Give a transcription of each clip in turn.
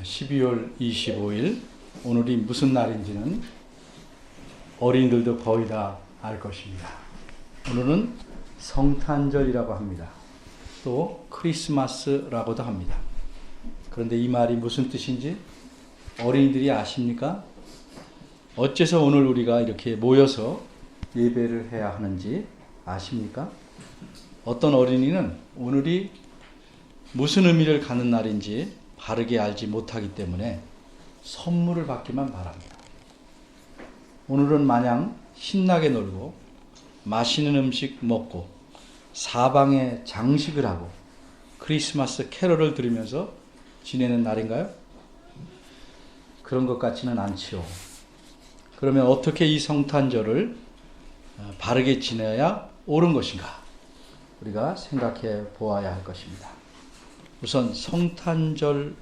12월 25일 오늘이 무슨 날인지는 어린이들도 거의 다 알 것입니다. 오늘은 성탄절이라고 합니다. 또 크리스마스라고도 합니다. 그런데 이 말이 무슨 뜻인지 어린이들이 아십니까? 어째서 오늘 우리가 이렇게 모여서 예배를 해야 하는지 아십니까? 어떤 어린이는 오늘이 무슨 의미를 갖는 날인지 바르게 알지 못하기 때문에 선물을 받기만 바랍니다. 오늘은 마냥 신나게 놀고 맛있는 음식 먹고 사방에 장식을 하고 크리스마스 캐럴을 들으면서 지내는 날인가요? 그런 것 같지는 않지요. 그러면 어떻게 이 성탄절을 바르게 지내야 옳은 것인가? 우리가 생각해 보아야 할 것입니다. 우선 성탄절과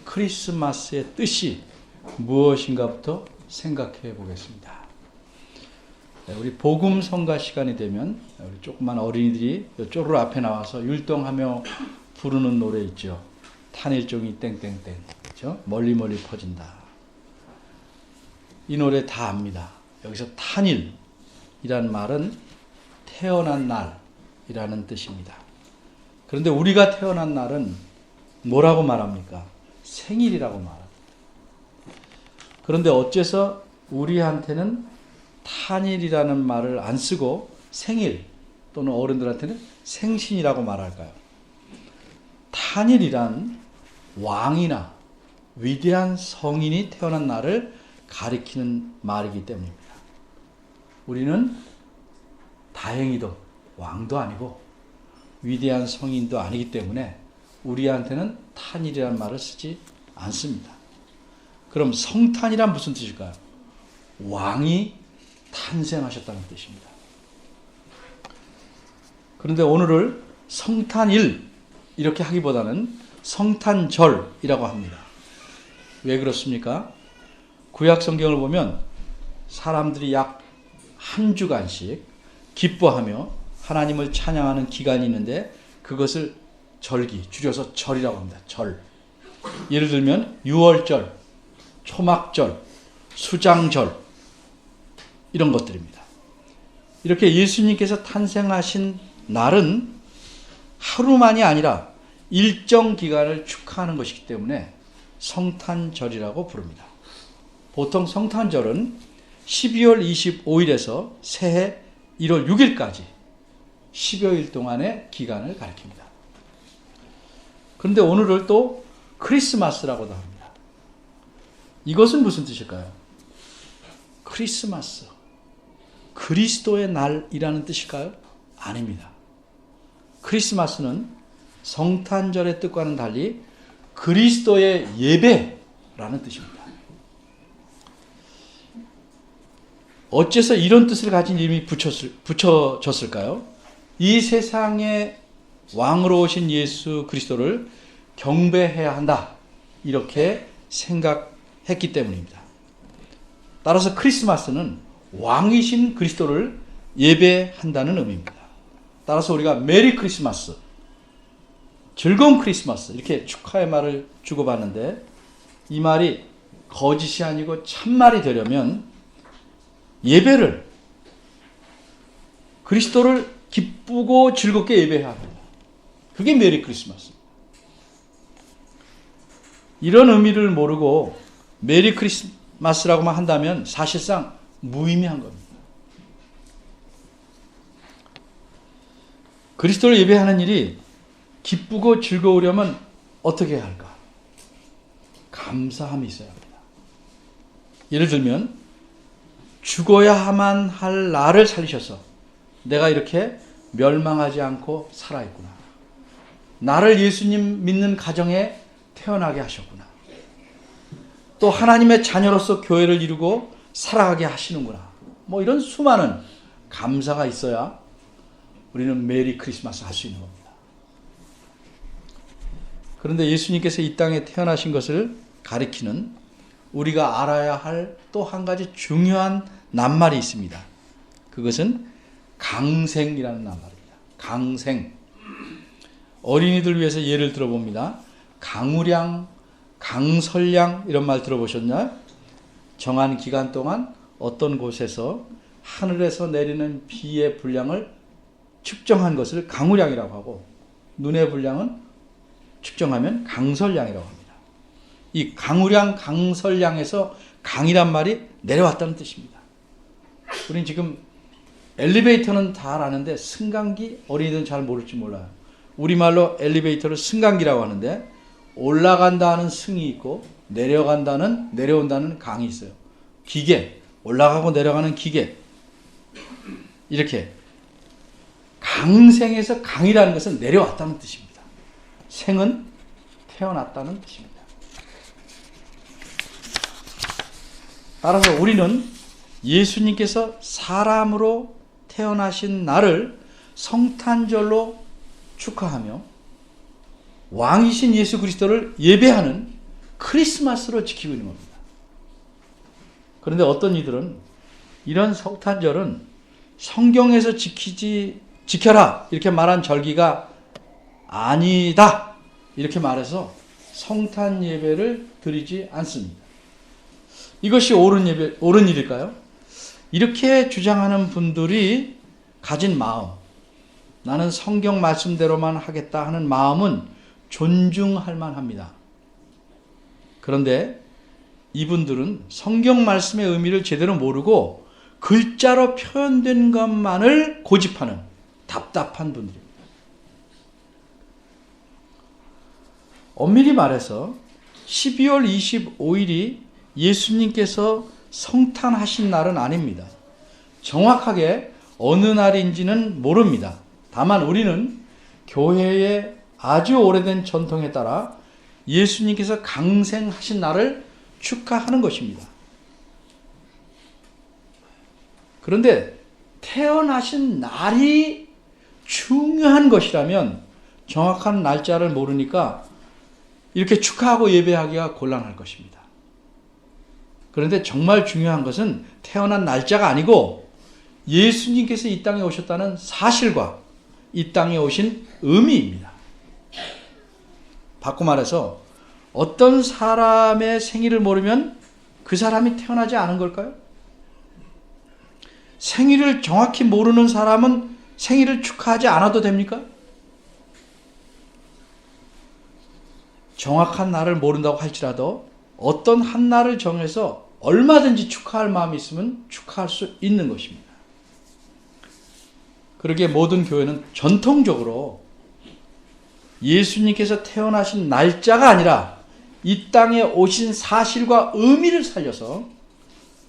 크리스마스의 뜻이 무엇인가부터 생각해 보겠습니다. 우리 복음 성가 시간이 되면 우리 조그만 어린이들이 이쪽으로 앞에 나와서 율동하며 부르는 노래 있죠. 탄일종이 땡땡땡, 그렇죠? 멀리 멀리 퍼진다. 이 노래 다 압니다. 여기서 탄일이란 말은 태어난 날이라는 뜻입니다. 그런데 우리가 태어난 날은 뭐라고 말합니까? 생일이라고 말합니다. 그런데 어째서 우리한테는 탄일이라는 말을 안 쓰고 생일 또는 어른들한테는 생신이라고 말할까요? 탄일이란 왕이나 위대한 성인이 태어난 날을 가리키는 말이기 때문입니다. 우리는 다행히도 왕도 아니고 위대한 성인도 아니기 때문에 우리한테는 탄일이라는 말을 쓰지 않습니다. 그럼 성탄이란 무슨 뜻일까요? 왕이 탄생하셨다는 뜻입니다. 그런데 오늘을 성탄일 이렇게 하기보다는 성탄절이라고 합니다. 왜 그렇습니까? 구약 성경을 보면 사람들이 약 한 주간씩 기뻐하며 하나님을 찬양하는 기간이 있는데 그것을 절기, 줄여서 절이라고 합니다. 절. 예를 들면 유월절, 초막절, 수장절 이런 것들입니다. 이렇게 예수님께서 탄생하신 날은 하루만이 아니라 일정 기간을 축하하는 것이기 때문에 성탄절이라고 부릅니다. 보통 성탄절은 12월 25일에서 새해 1월 6일까지 10여일 동안의 기간을 가리킵니다. 그런데 오늘을 또 크리스마스라고도 합니다. 이것은 무슨 뜻일까요? 크리스마스, 그리스도의 날이라는 뜻일까요? 아닙니다. 크리스마스는 성탄절의 뜻과는 달리 그리스도의 예배라는 뜻입니다. 어째서 이런 뜻을 가진 이름이 붙여졌을까요? 이 세상의 왕으로 오신 예수 그리스도를 경배해야 한다. 이렇게 생각했기 때문입니다. 따라서 크리스마스는 왕이신 그리스도를 예배한다는 의미입니다. 따라서 우리가 메리 크리스마스, 즐거운 크리스마스 이렇게 축하의 말을 주고받는데 이 말이 거짓이 아니고 참말이 되려면 예배를 그리스도를 기쁘고 즐겁게 예배해야 합니다. 그게 메리 크리스마스입니다. 이런 의미를 모르고 메리 크리스마스라고만 한다면 사실상 무의미한 겁니다. 그리스도를 예배하는 일이 기쁘고 즐거우려면 어떻게 해야 할까? 감사함이 있어야 합니다. 예를 들면 죽어야만 할 나를 살리셔서 내가 이렇게 멸망하지 않고 살아있구나. 나를 예수님 믿는 가정에 태어나게 하셨구나. 또 하나님의 자녀로서 교회를 이루고 살아가게 하시는구나. 뭐 이런 수많은 감사가 있어야 우리는 메리 크리스마스 할 수 있는 겁니다. 그런데 예수님께서 이 땅에 태어나신 것을 가리키는 우리가 알아야 할 또 한 가지 중요한 낱말이 있습니다. 그것은 강생이라는 낱말입니다. 강생. 어린이들 위해서 예를 들어봅니다. 강우량, 강설량 이런 말 들어보셨나요? 정한 기간 동안 어떤 곳에서 하늘에서 내리는 비의 분량을 측정한 것을 강우량이라고 하고, 눈의 분량은 측정하면 강설량이라고 합니다. 이 강우량, 강설량에서 강이란 말이 내려왔다는 뜻입니다. 우린 지금 엘리베이터는 잘 아는데 승강기 어린이들은 잘 모를지 몰라요. 우리말로 엘리베이터를 승강기라고 하는데, 올라간다는 승이 있고 내려간다는, 내려온다는 강이 있어요. 기계, 올라가고 내려가는 기계. 이렇게 강생에서 강이라는 것은 내려왔다는 뜻입니다. 생은 태어났다는 뜻입니다. 따라서 우리는 예수님께서 사람으로 태어나신 날을 성탄절로 축하하며 왕이신 예수 그리스도를 예배하는 크리스마스로 지키고 있는 겁니다. 그런데 어떤 이들은 이런 성탄절은 성경에서 지켜라 이렇게 말한 절기가 아니다 이렇게 말해서 성탄 예배를 드리지 않습니다. 이것이 옳은 일일까요? 이렇게 주장하는 분들이 가진 마음, 나는 성경 말씀대로만 하겠다 하는 마음은 존중할 만합니다. 그런데 이분들은 성경 말씀의 의미를 제대로 모르고 글자로 표현된 것만을 고집하는 답답한 분들입니다. 엄밀히 말해서 12월 25일이 예수님께서 성탄하신 날은 아닙니다. 정확하게 어느 날인지는 모릅니다. 다만 우리는 교회의 아주 오래된 전통에 따라 예수님께서 강생하신 날을 축하하는 것입니다. 그런데 태어나신 날이 중요한 것이라면 정확한 날짜를 모르니까 이렇게 축하하고 예배하기가 곤란할 것입니다. 그런데 정말 중요한 것은 태어난 날짜가 아니고 예수님께서 이 땅에 오셨다는 사실과 이 땅에 오신 의미입니다. 바꿔 말해서 어떤 사람의 생일을 모르면 그 사람이 태어나지 않은 걸까요? 생일을 정확히 모르는 사람은 생일을 축하하지 않아도 됩니까? 정확한 날을 모른다고 할지라도 어떤 한 날을 정해서 얼마든지 축하할 마음이 있으면 축하할 수 있는 것입니다. 그러기에 모든 교회는 전통적으로 예수님께서 태어나신 날짜가 아니라 이 땅에 오신 사실과 의미를 살려서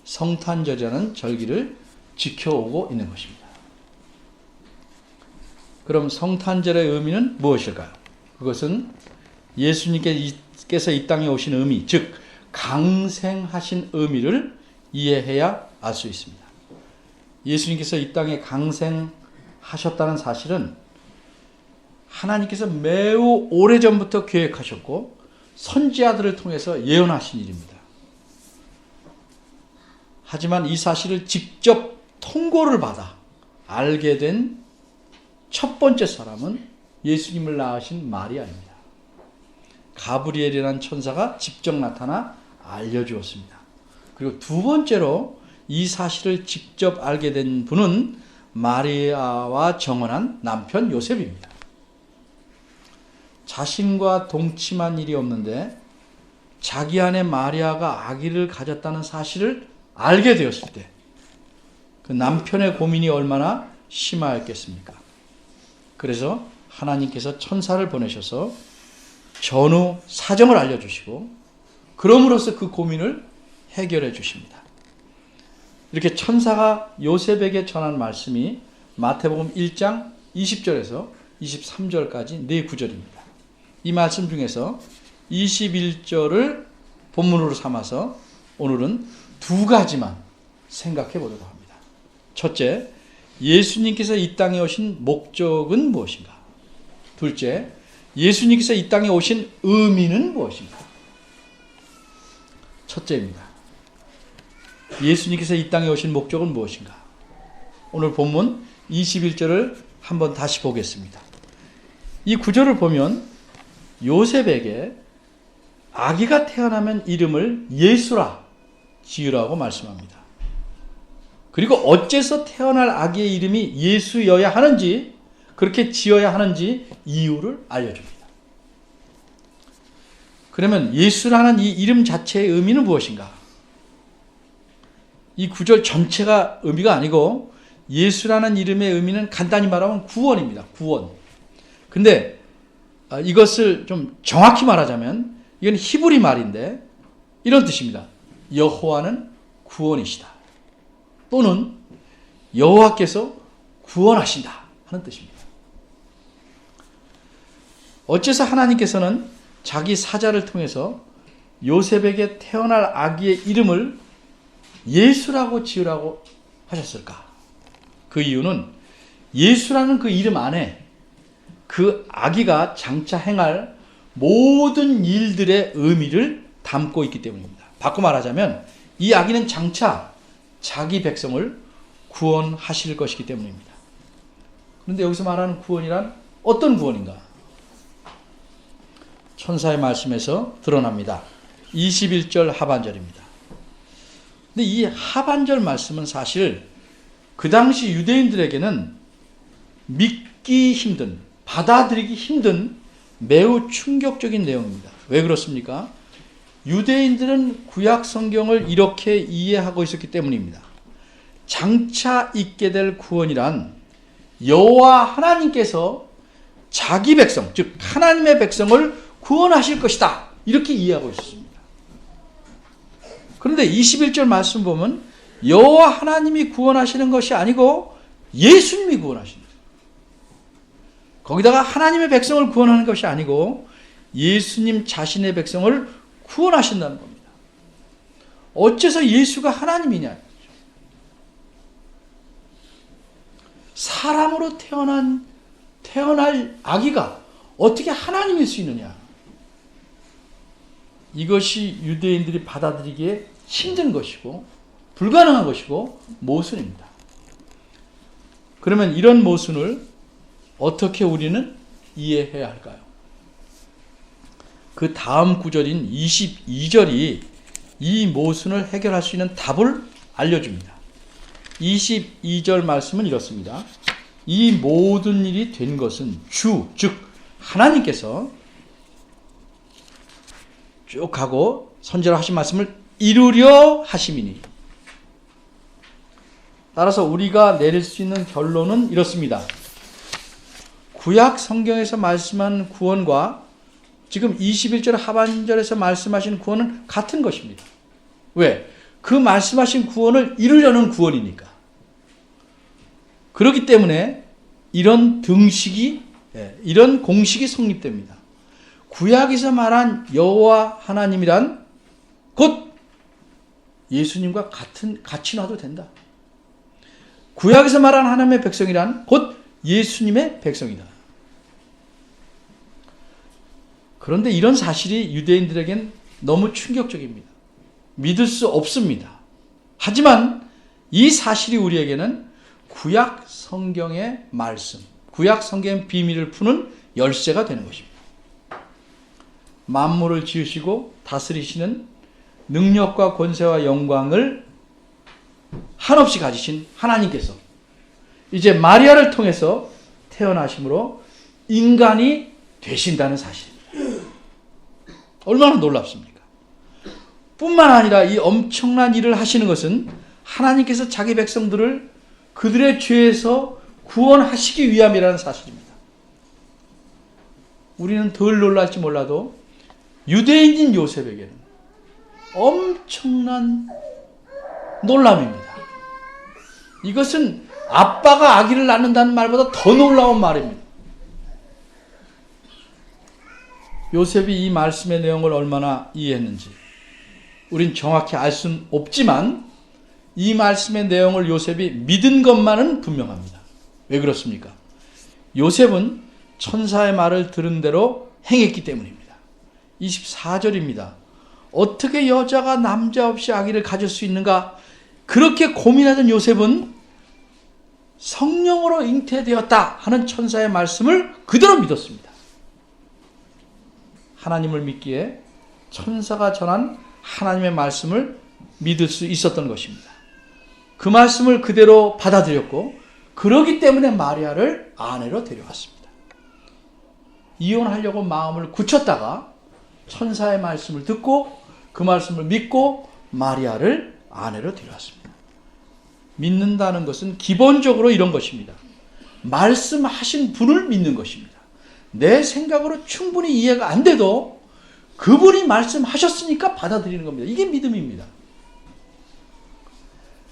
성탄절이라는 절기를 지켜오고 있는 것입니다. 그럼 성탄절의 의미는 무엇일까요? 그것은 예수님께서 이 땅에 오신 의미, 즉 강생하신 의미를 이해해야 알 수 있습니다. 예수님께서 이 땅에 강생하셨다는 사실은 하나님께서 매우 오래전부터 계획하셨고 선지자들을 통해서 예언하신 일입니다. 하지만 이 사실을 직접 통고를 받아 알게 된 첫 번째 사람은 예수님을 낳으신 마리아입니다. 가브리엘이라는 천사가 직접 나타나 알려주었습니다. 그리고 두 번째로 이 사실을 직접 알게 된 분은 마리아와 정혼한 남편 요셉입니다. 자신과 동침한 일이 없는데 자기 아내 마리아가 아기를 가졌다는 사실을 알게 되었을 때 그 남편의 고민이 얼마나 심하였겠습니까? 그래서 하나님께서 천사를 보내셔서 전후 사정을 알려주시고 그럼으로써 그 고민을 해결해 주십니다. 이렇게 천사가 요셉에게 전한 말씀이 마태복음 1장 20절에서 23절까지 네 구절입니다. 이 말씀 중에서 21절을 본문으로 삼아서 오늘은 두 가지만 생각해 보도록 합니다. 첫째, 예수님께서 이 땅에 오신 목적은 무엇인가? 둘째, 예수님께서 이 땅에 오신 의미는 무엇인가? 첫째입니다. 예수님께서 이 땅에 오신 목적은 무엇인가? 오늘 본문 21절을 한번 다시 보겠습니다. 이 구절을 보면 요셉에게 아기가 태어나면 이름을 예수라 지으라고 말씀합니다. 그리고 어째서 태어날 아기의 이름이 예수여야 하는지, 그렇게 지어야 하는지 이유를 알려줍니다. 그러면 예수라는 이 이름 자체의 의미는 무엇인가? 이 구절 전체가 의미가 아니고 예수라는 이름의 의미는 간단히 말하면 구원입니다. 구원. 근데 이것을 좀 정확히 말하자면 이건 히브리 말인데 이런 뜻입니다. 여호와는 구원이시다. 또는 여호와께서 구원하신다 하는 뜻입니다. 어째서 하나님께서는 자기 사자를 통해서 요셉에게 태어날 아기의 이름을 예수라고 지으라고 하셨을까? 그 이유는 예수라는 그 이름 안에 그 아기가 장차 행할 모든 일들의 의미를 담고 있기 때문입니다. 바꿔 말하자면 이 아기는 장차 자기 백성을 구원하실 것이기 때문입니다. 그런데 여기서 말하는 구원이란 어떤 구원인가? 천사의 말씀에서 드러납니다. 21절 하반절입니다. 근데 이 하반절 말씀은 사실 그 당시 유대인들에게는 믿기 힘든, 받아들이기 힘든 매우 충격적인 내용입니다. 왜 그렇습니까? 유대인들은 구약 성경을 이렇게 이해하고 있었기 때문입니다. 장차 있게 될 구원이란 여호와 하나님께서 자기 백성, 즉 하나님의 백성을 구원하실 것이다. 이렇게 이해하고 있었습니다. 그런데 21절 말씀 보면 여호와 하나님이 구원하시는 것이 아니고 예수님이 구원하시는 거예요. 거기다가 하나님의 백성을 구원하는 것이 아니고 예수님 자신의 백성을 구원하신다는 겁니다. 어째서 예수가 하나님이냐? 사람으로 태어날 아기가 어떻게 하나님일 수 있느냐? 이것이 유대인들이 받아들이기에 힘든 것이고 불가능한 것이고 모순입니다. 그러면 이런 모순을 어떻게 우리는 이해해야 할까요? 그 다음 구절인 22절이 이 모순을 해결할 수 있는 답을 알려줍니다. 22절 말씀은 이렇습니다. 이 모든 일이 된 것은 주, 즉 하나님께서 쭉 하고 선지자로 하신 말씀을 이루려 하심이니. 따라서 우리가 내릴 수 있는 결론은 이렇습니다. 구약 성경에서 말씀한 구원과 지금 21절 하반절에서 말씀하신 구원은 같은 것입니다. 왜? 그 말씀하신 구원을 이루려는 구원이니까. 그렇기 때문에 이런 공식이 성립됩니다. 구약에서 말한 여호와 하나님이란 곧 예수님과 같이 놔도 된다. 구약에서 말한 하나님의 백성이란 곧 예수님의 백성이다. 그런데 이런 사실이 유대인들에겐 너무 충격적입니다. 믿을 수 없습니다. 하지만 이 사실이 우리에게는 구약 성경의 말씀, 구약 성경의 비밀을 푸는 열쇠가 되는 것입니다. 만물을 지으시고 다스리시는 능력과 권세와 영광을 한없이 가지신 하나님께서 이제 마리아를 통해서 태어나심으로 인간이 되신다는 사실입니다. 얼마나 놀랍습니까? 뿐만 아니라 이 엄청난 일을 하시는 것은 하나님께서 자기 백성들을 그들의 죄에서 구원하시기 위함이라는 사실입니다. 우리는 덜 놀랄지 몰라도 유대인인 요셉에게는 엄청난 놀람입니다. 이것은 아빠가 아기를 낳는다는 말보다 더 놀라운 말입니다. 요셉이 이 말씀의 내용을 얼마나 이해했는지 우린 정확히 알 수는 없지만 이 말씀의 내용을 요셉이 믿은 것만은 분명합니다. 왜 그렇습니까? 요셉은 천사의 말을 들은 대로 행했기 때문입니다. 24절입니다. 어떻게 여자가 남자 없이 아기를 가질 수 있는가? 그렇게 고민하던 요셉은 성령으로 잉태되었다 하는 천사의 말씀을 그대로 믿었습니다. 하나님을 믿기에 천사가 전한 하나님의 말씀을 믿을 수 있었던 것입니다. 그 말씀을 그대로 받아들였고 그러기 때문에 마리아를 아내로 데려왔습니다. 이혼하려고 마음을 굳혔다가 천사의 말씀을 듣고 그 말씀을 믿고 마리아를 아내로 데려왔습니다. 믿는다는 것은 기본적으로 이런 것입니다. 말씀하신 분을 믿는 것입니다. 내 생각으로 충분히 이해가 안 돼도 그분이 말씀하셨으니까 받아들이는 겁니다. 이게 믿음입니다.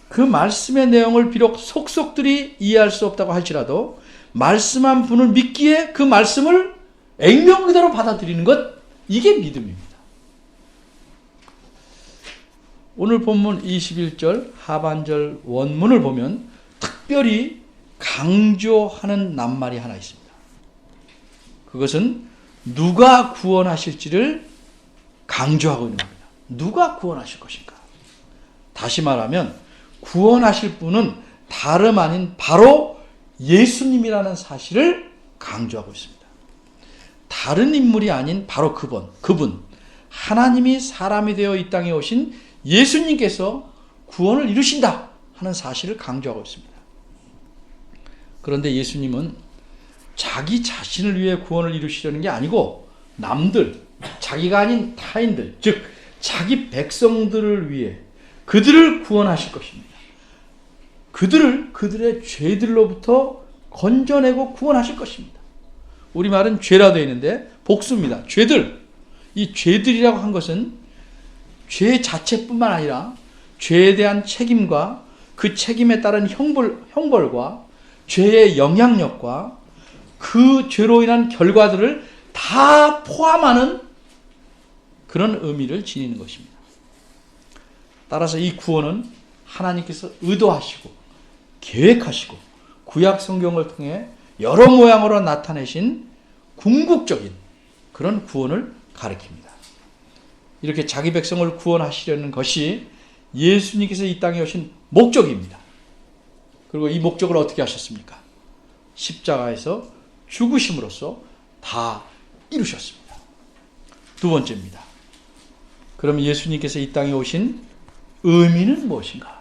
그 말씀의 내용을 비록 속속들이 이해할 수 없다고 할지라도 말씀한 분을 믿기에 그 말씀을 액면 그대로 받아들이는 것, 이게 믿음입니다. 오늘 본문 21절 하반절 원문을 보면 특별히 강조하는 낱말이 하나 있습니다. 그것은 누가 구원하실지를 강조하고 있는 겁니다. 누가 구원하실 것인가? 다시 말하면 구원하실 분은 다름 아닌 바로 예수님이라는 사실을 강조하고 있습니다. 다른 인물이 아닌 바로 그분 하나님이 사람이 되어 이 땅에 오신 예수님께서 구원을 이루신다 하는 사실을 강조하고 있습니다. 그런데 예수님은 자기 자신을 위해 구원을 이루시려는 게 아니고 남들, 자기가 아닌 타인들, 즉 자기 백성들을 위해 그들을 구원하실 것입니다. 그들의 죄들로부터 건져내고 구원하실 것입니다. 우리말은 죄라 되어 있는데 복수입니다. 죄들. 이 죄들이라고 한 것은 죄 자체뿐만 아니라 죄에 대한 책임과 그 책임에 따른 형벌과 죄의 영향력과 그 죄로 인한 결과들을 다 포함하는 그런 의미를 지니는 것입니다. 따라서 이 구원은 하나님께서 의도하시고 계획하시고 구약 성경을 통해 여러 모양으로 나타내신 궁극적인 그런 구원을 가리킵니다. 이렇게 자기 백성을 구원하시려는 것이 예수님께서 이 땅에 오신 목적입니다. 그리고 이 목적을 어떻게 하셨습니까? 십자가에서 죽으심으로써 다 이루셨습니다. 두 번째입니다. 그럼 예수님께서 이 땅에 오신 의미는 무엇인가?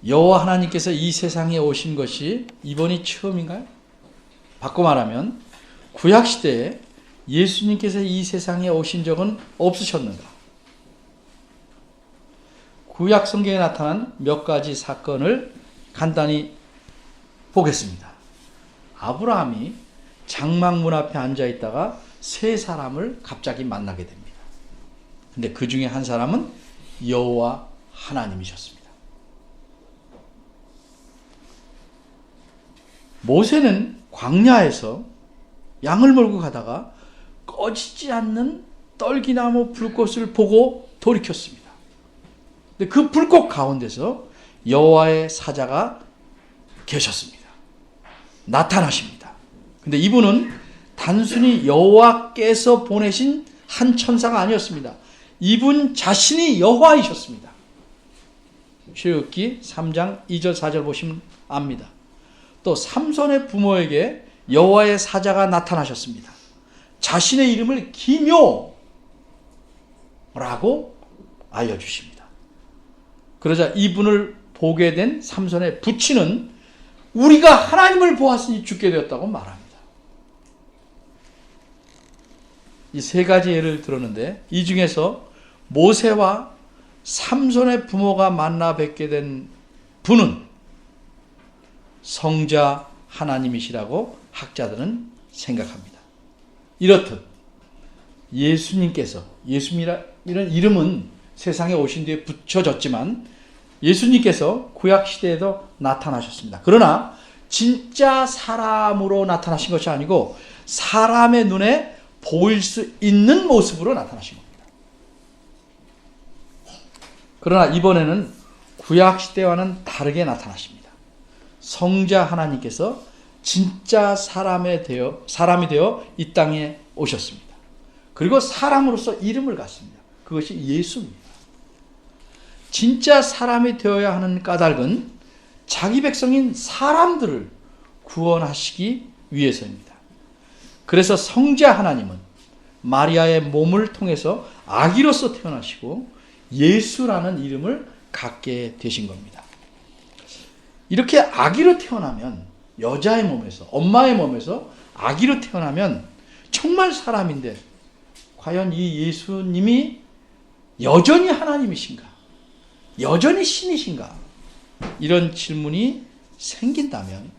여호와 하나님께서 이 세상에 오신 것이 이번이 처음인가요? 바꿔 말하면 구약시대에 예수님께서 이 세상에 오신 적은 없으셨는가? 구약 성경에 나타난 몇 가지 사건을 간단히 보겠습니다. 아브라함이 장막문 앞에 앉아 있다가 세 사람을 갑자기 만나게 됩니다. 근데 그 중에 한 사람은 여호와 하나님이셨습니다. 모세는 광야에서 양을 몰고 가다가 꺼지지 않는 떨기나무 불꽃을 보고 돌이켰습니다. 근데 그 불꽃 가운데서 여호와의 사자가 계셨습니다. 나타나십니다. 근데 이분은 단순히 여호와께서 보내신 한 천사가 아니었습니다. 이분 자신이 여호와이셨습니다. 출애굽기 3장 2절 4절 보시면 압니다. 또 삼손의 부모에게 여호와의 사자가 나타나셨습니다. 자신의 이름을 기묘라고 알려주십니다. 그러자 이분을 보게 된 삼손의 부친은 우리가 하나님을 보았으니 죽게 되었다고 말합니다. 이 세 가지 예를 들었는데 이 중에서 모세와 삼손의 부모가 만나 뵙게 된 분은 성자 하나님이시라고 학자들은 생각합니다. 이렇듯 예수님께서, 예수님이라는 이름은 세상에 오신 뒤에 붙여졌지만 예수님께서 구약시대에도 나타나셨습니다. 그러나 진짜 사람으로 나타나신 것이 아니고 사람의 눈에 보일 수 있는 모습으로 나타나신 겁니다. 그러나 이번에는 구약시대와는 다르게 나타나십니다. 성자 하나님께서 진짜 사람이 되어 이 땅에 오셨습니다. 그리고 사람으로서 이름을 갖습니다. 그것이 예수입니다. 진짜 사람이 되어야 하는 까닭은 자기 백성인 사람들을 구원하시기 위해서입니다. 그래서 성자 하나님은 마리아의 몸을 통해서 아기로서 태어나시고 예수라는 이름을 갖게 되신 겁니다. 이렇게 아기로 태어나면, 여자의 몸에서, 엄마의 몸에서 아기로 태어나면 정말 사람인데 과연 이 예수님이 여전히 하나님이신가? 여전히 신이신가? 이런 질문이 생긴다면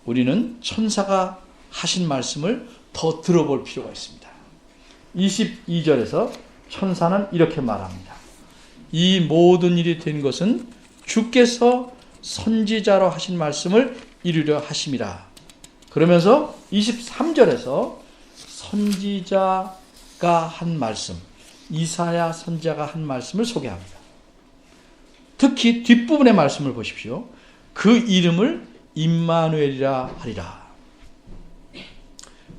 우리는 천사가 하신 말씀을 더 들어볼 필요가 있습니다. 22절에서 천사는 이렇게 말합니다. 이 모든 일이 된 것은 주께서 선지자로 하신 말씀을 이루려 하심이라. 그러면서 23절에서 선지자가 한 말씀, 이사야 선지자가 한 말씀을 소개합니다. 특히 뒷부분의 말씀을 보십시오. 그 이름을 임마누엘이라 하리라.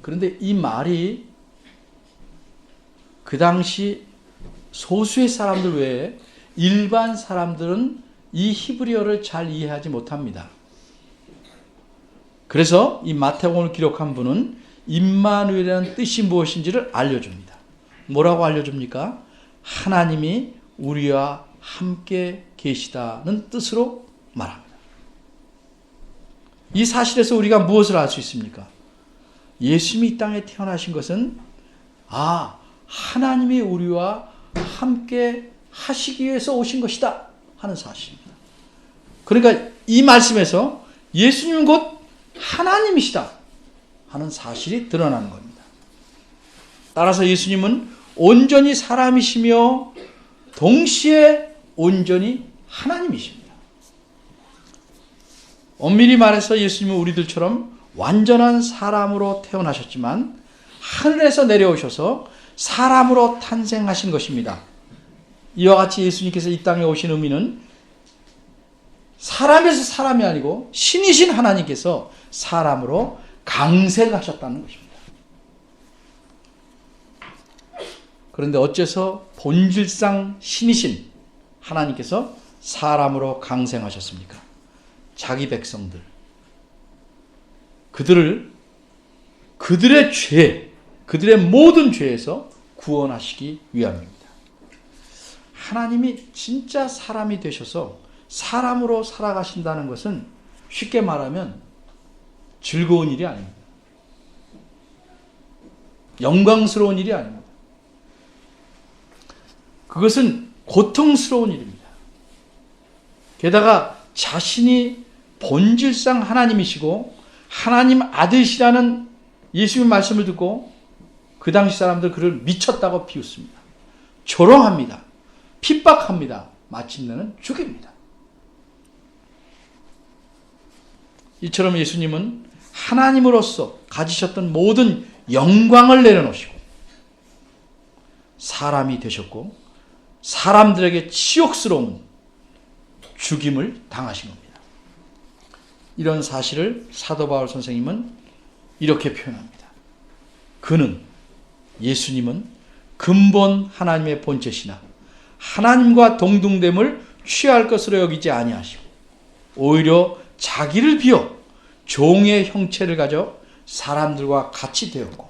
그런데 이 말이 그 당시 소수의 사람들 외에 일반 사람들은 이 히브리어를 잘 이해하지 못합니다. 그래서 이 마태복음을 기록한 분은 임마누엘이라는 뜻이 무엇인지를 알려줍니다. 뭐라고 알려줍니까? 하나님이 우리와 함께 계시다는 뜻으로 말합니다. 이 사실에서 우리가 무엇을 알 수 있습니까? 예수님이 이 땅에 태어나신 것은 하나님이 우리와 함께 하시기 위해서 오신 것이다 하는 사실입니다. 그러니까 이 말씀에서 예수님은 곧 하나님이시다 하는 사실이 드러나는 겁니다. 따라서 예수님은 온전히 사람이시며 동시에 온전히 하나님이십니다. 엄밀히 말해서 예수님은 우리들처럼 완전한 사람으로 태어나셨지만 하늘에서 내려오셔서 사람으로 탄생하신 것입니다. 이와 같이 예수님께서 이 땅에 오신 의미는 사람에서 사람이 아니고 신이신 하나님께서 사람으로 강생하셨다는 것입니다. 그런데 어째서 본질상 신이신 하나님께서 사람으로 강생하셨습니까? 자기 백성들, 그들의 죄, 그들의 모든 죄에서 구원하시기 위함입니다. 하나님이 진짜 사람이 되셔서 사람으로 살아가신다는 것은 쉽게 말하면 즐거운 일이 아닙니다. 영광스러운 일이 아닙니다. 그것은 고통스러운 일입니다. 게다가 자신이 본질상 하나님이시고 하나님 아들이시라는 예수님의 말씀을 듣고 그 당시 사람들 그를 미쳤다고 비웃습니다. 조롱합니다. 핍박합니다. 마침내는 죽입니다. 이처럼 예수님은 하나님으로서 가지셨던 모든 영광을 내려놓으시고 사람이 되셨고 사람들에게 치욕스러운 죽임을 당하신 겁니다. 이런 사실을 사도 바울 선생님은 이렇게 표현합니다. 예수님은 근본 하나님의 본체시나 하나님과 동등됨을 취할 것으로 여기지 아니하시고 오히려 자기를 비워 종의 형체를 가져 사람들과 같이 되었고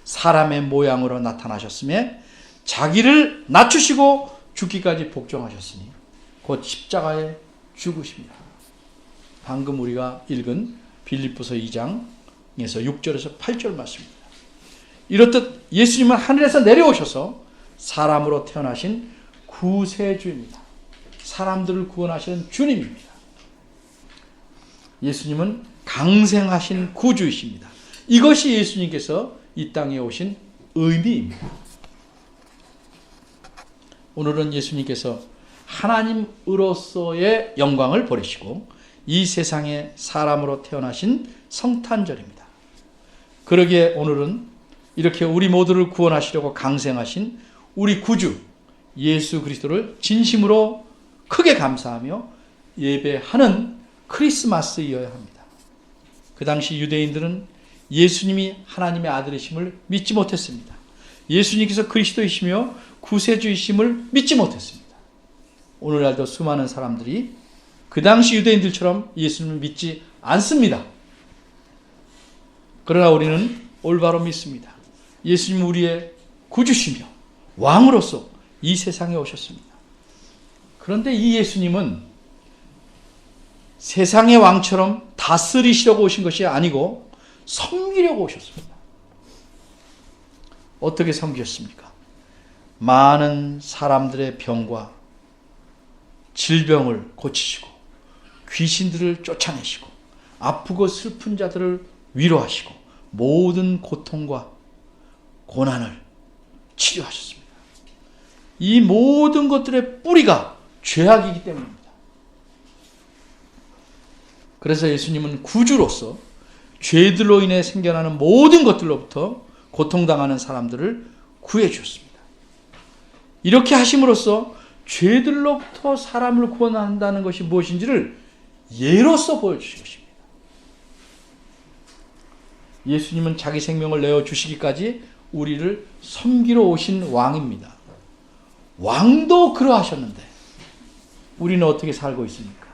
사람의 모양으로 나타나셨으며 자기를 낮추시고 죽기까지 복종하셨으니 곧 십자가에 죽으십니다. 방금 우리가 읽은 빌립보서 2장에서 6절에서 8절 말씀입니다. 이렇듯 예수님은 하늘에서 내려오셔서 사람으로 태어나신 구세주입니다. 사람들을 구원하시는 주님입니다. 예수님은 강생하신 구주이십니다. 이것이 예수님께서 이 땅에 오신 의미입니다. 오늘은 예수님께서 하나님으로서의 영광을 버리시고 이 세상에 사람으로 태어나신 성탄절입니다. 그러기에 오늘은 이렇게 우리 모두를 구원하시려고 강생하신 우리 구주 예수 그리스도를 진심으로 크게 감사하며 예배하는 크리스마스이어야 합니다. 그 당시 유대인들은 예수님이 하나님의 아들이심을 믿지 못했습니다. 예수님께서 그리스도이시며 구세주이심을 믿지 못했습니다. 오늘날도 수많은 사람들이 그 당시 유대인들처럼 예수님을 믿지 않습니다. 그러나 우리는 올바로 믿습니다. 예수님 우리의 구주시며 왕으로서 이 세상에 오셨습니다. 그런데 이 예수님은 세상의 왕처럼 다스리시려고 오신 것이 아니고 섬기려고 오셨습니다. 어떻게 섬기셨습니까? 많은 사람들의 병과 질병을 고치시고 귀신들을 쫓아내시고 아프고 슬픈 자들을 위로하시고 모든 고통과 고난을 치료하셨습니다. 이 모든 것들의 뿌리가 죄악이기 때문입니다. 그래서 예수님은 구주로서 죄들로 인해 생겨나는 모든 것들로부터 고통당하는 사람들을 구해 주셨습니다. 이렇게 하심으로써 죄들로부터 사람을 구원한다는 것이 무엇인지를 예로서 보여주신 것입니다. 예수님은 자기 생명을 내어주시기까지 우리를 섬기러 오신 왕입니다. 왕도 그러하셨는데 우리는 어떻게 살고 있습니까?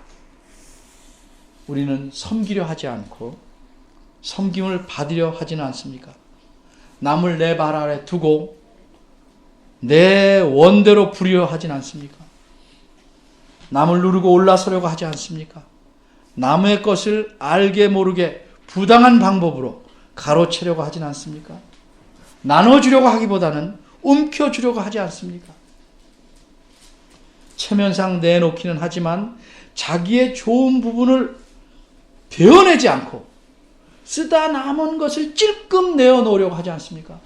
우리는 섬기려 하지 않고 섬김을 받으려 하지는 않습니까? 남을 내 발 아래 두고 내 원대로 부리려 하진 않습니까? 남을 누르고 올라서려고 하지 않습니까? 남의 것을 알게 모르게 부당한 방법으로 가로채려고 하진 않습니까? 나눠주려고 하기보다는 움켜주려고 하지 않습니까? 체면상 내놓기는 하지만 자기의 좋은 부분을 베어내지 않고 쓰다 남은 것을 찔끔 내어놓으려고 하지 않습니까?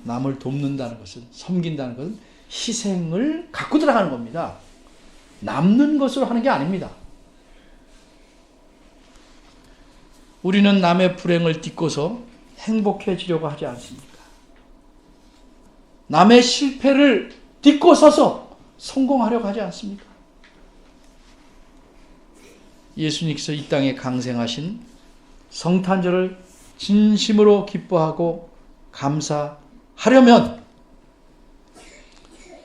남을 돕는다는 것은, 섬긴다는 것은 희생을 갖고 들어가는 겁니다. 남는 것으로 하는 게 아닙니다. 우리는 남의 불행을 딛고서 행복해지려고 하지 않습니까? 남의 실패를 딛고 서서 성공하려고 하지 않습니까? 예수님께서 이 땅에 강생하신 성탄절을 진심으로 기뻐하고 감사하려면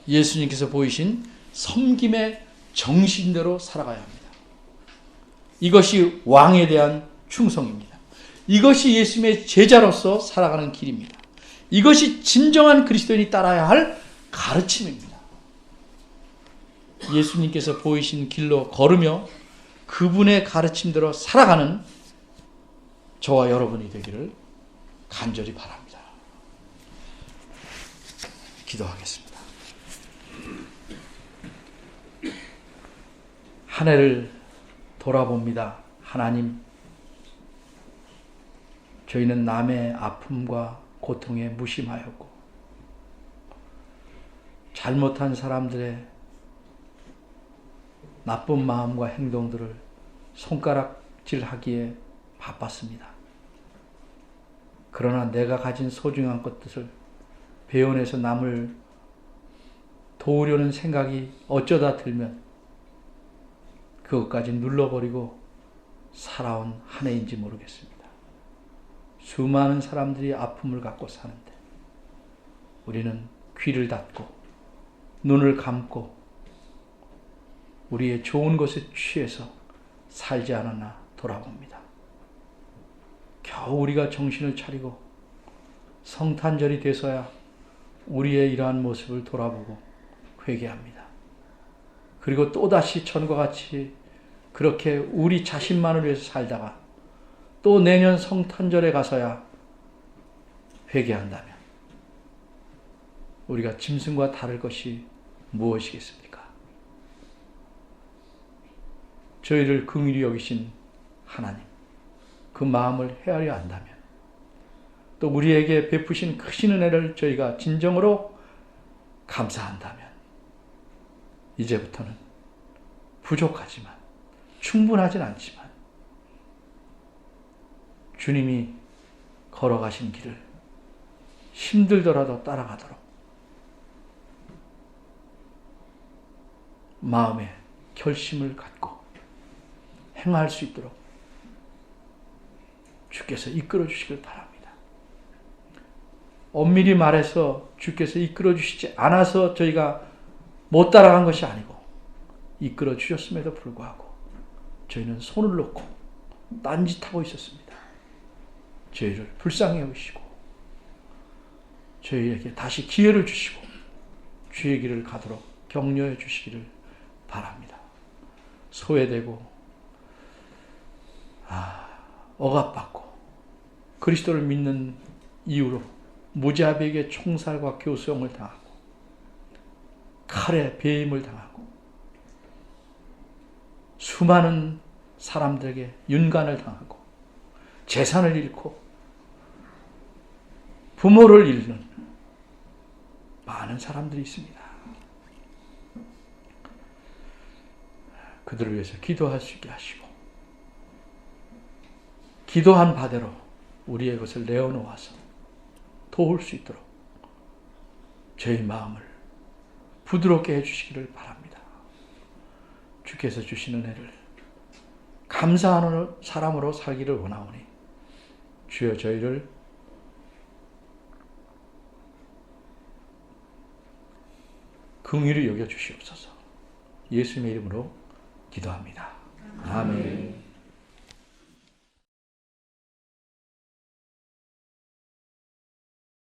예수님께서 보이신 섬김의 정신대로 살아가야 합니다. 이것이 왕에 대한 충성입니다. 이것이 예수님의 제자로서 살아가는 길입니다. 이것이 진정한 그리스도인이 따라야 할 가르침입니다. 예수님께서 보이신 길로 걸으며 그분의 가르침대로 살아가는 저와 여러분이 되기를 간절히 바랍니다. 기도하겠습니다. 한 해를 돌아봅니다. 하나님, 저희는 남의 아픔과 고통에 무심하였고 잘못한 사람들의 나쁜 마음과 행동들을 손가락질하기에 바빴습니다. 그러나 내가 가진 소중한 것들을 베어내서 남을 도우려는 생각이 어쩌다 들면 그것까지 눌러버리고 살아온 한 해인지 모르겠습니다. 수많은 사람들이 아픔을 갖고 사는데 우리는 귀를 닫고 눈을 감고 우리의 좋은 것에 취해서 살지 않았나 돌아봅니다. 겨우 우리가 정신을 차리고 성탄절이 돼서야 우리의 이러한 모습을 돌아보고 회개합니다. 그리고 또다시 전과 같이 그렇게 우리 자신만을 위해서 살다가 또 내년 성탄절에 가서야 회개한다면 우리가 짐승과 다를 것이 무엇이겠습니까? 저희를 긍휼히 여기신 하나님, 그 마음을 헤아려 안다면 또 우리에게 베푸신 크신 은혜를 저희가 진정으로 감사한다면 이제부터는 부족하지만 충분하진 않지만 주님이 걸어가신 길을 힘들더라도 따라가도록 마음에 결심을 갖고 행할 수 있도록 주께서 이끌어 주시길 바랍니다. 엄밀히 말해서 주께서 이끌어 주시지 않아서 저희가 못 따라간 것이 아니고 이끌어 주셨음에도 불구하고 저희는 손을 놓고 딴짓하고 있었습니다. 저희를 불쌍히 여기시고 저희에게 다시 기회를 주시고 주의 길을 가도록 격려해 주시기를 바랍니다. 소외되고 억압받고 그리스도를 믿는 이유로 무자비에게 총살과 교수형을 당하고 칼에 배임을 당하고 수많은 사람들에게 윤간을 당하고 재산을 잃고 부모를 잃는 많은 사람들이 있습니다. 그들을 위해서 기도할 수 있게 하시고 기도한 바대로 우리의 것을 내어놓아서 도울 수 있도록 저희 마음을 부드럽게 해주시기를 바랍니다. 주께서 주시는 은혜를 감사하는 사람으로 살기를 원하오니 주여 저희를 긍휼히 여겨 주시옵소서. 예수님의 이름으로 기도합니다. 아멘.